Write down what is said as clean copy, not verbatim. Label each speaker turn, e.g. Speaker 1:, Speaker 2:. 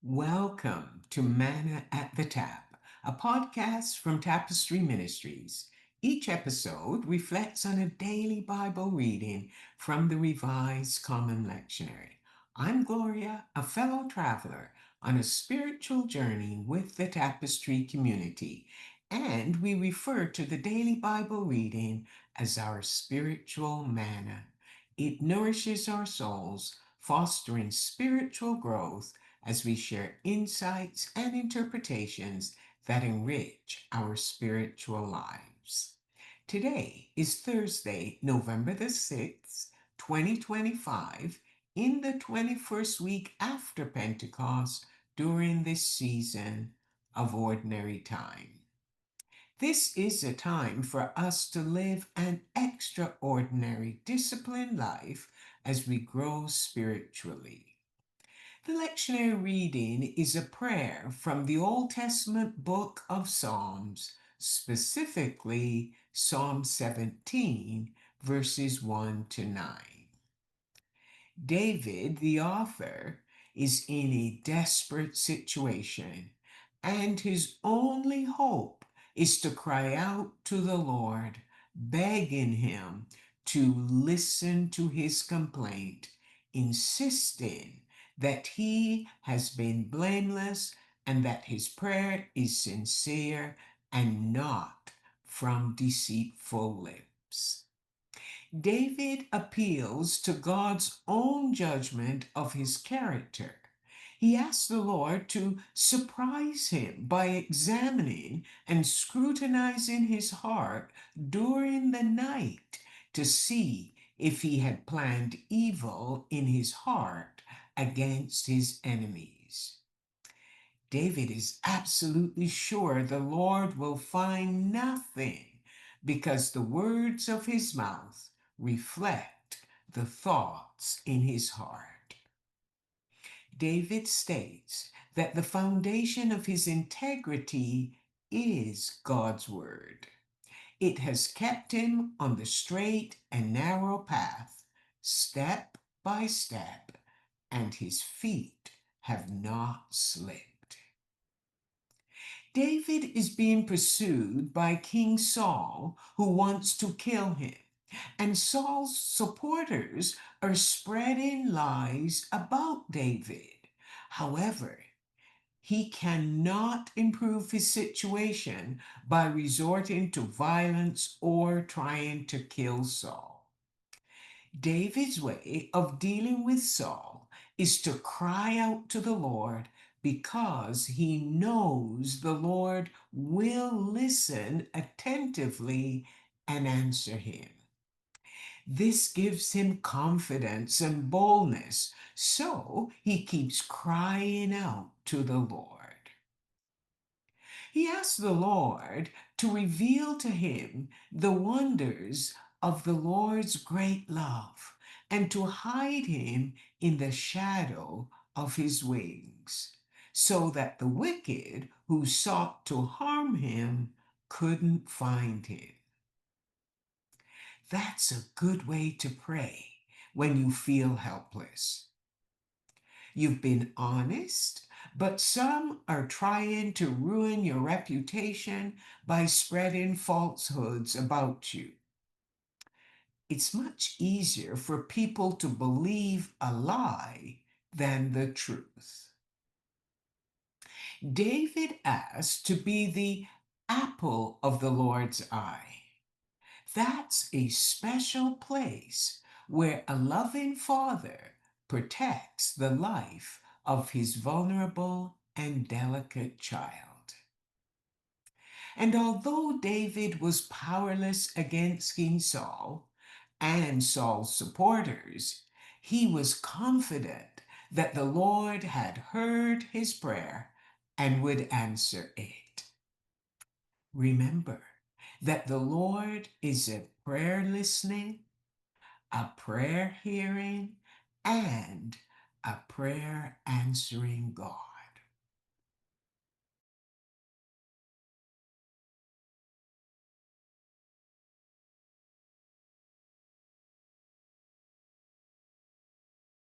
Speaker 1: Welcome to Manna at the Tap, a podcast from Tapestry Ministries. Each episode reflects on a daily Bible reading from the Revised Common Lectionary. I'm Gloria, a fellow traveler on a spiritual journey with the Tapestry community, and we refer to the daily Bible reading as our spiritual manna. It nourishes our souls, fostering spiritual growth as we share insights and interpretations that enrich our spiritual lives. Today is Thursday, November the 6th, 2025, in the 21st week after Pentecost during this season of ordinary time. This is a time for us to live an extraordinary disciplined life as we grow spiritually. The lectionary reading is a prayer from the Old Testament book of Psalms, specifically Psalm 17, verses 1 to 9. David, the author, is in a desperate situation, and his only hope is to cry out to the Lord, begging him to listen to his complaint, insisting that he has been blameless and that his prayer is sincere and not from deceitful lips. David appeals to God's own judgment of his character. He asks the Lord to surprise him by examining and scrutinizing his heart during the night to see if he had planned evil in his heart against his enemies. David is absolutely sure the Lord will find nothing because the words of his mouth reflect the thoughts in his heart. David states that the foundation of his integrity is God's word. It has kept him on the straight and narrow path, step by step, and his feet have not slipped. David is being pursued by King Saul, who wants to kill him, and Saul's supporters are spreading lies about David. However, he cannot improve his situation by resorting to violence or trying to kill Saul. David's way of dealing with Saul is to cry out to the Lord because he knows the Lord will listen attentively and answer him. This gives him confidence and boldness, so he keeps crying out to the Lord. He asks the Lord to reveal to him the wonders of the Lord's great love and to hide him in the shadow of his wings, so that the wicked who sought to harm him couldn't find him. That's a good way to pray when you feel helpless. You've been honest, but some are trying to ruin your reputation by spreading falsehoods about you. It's much easier for people to believe a lie than the truth. David asked to be the apple of the Lord's eye. That's a special place where a loving father protects the life of his vulnerable and delicate child. And although David was powerless against King Saul and Saul's supporters, he was confident that the Lord had heard his prayer and would answer it. Remember that the Lord is a prayer listening, a prayer hearing, and a prayer answering God.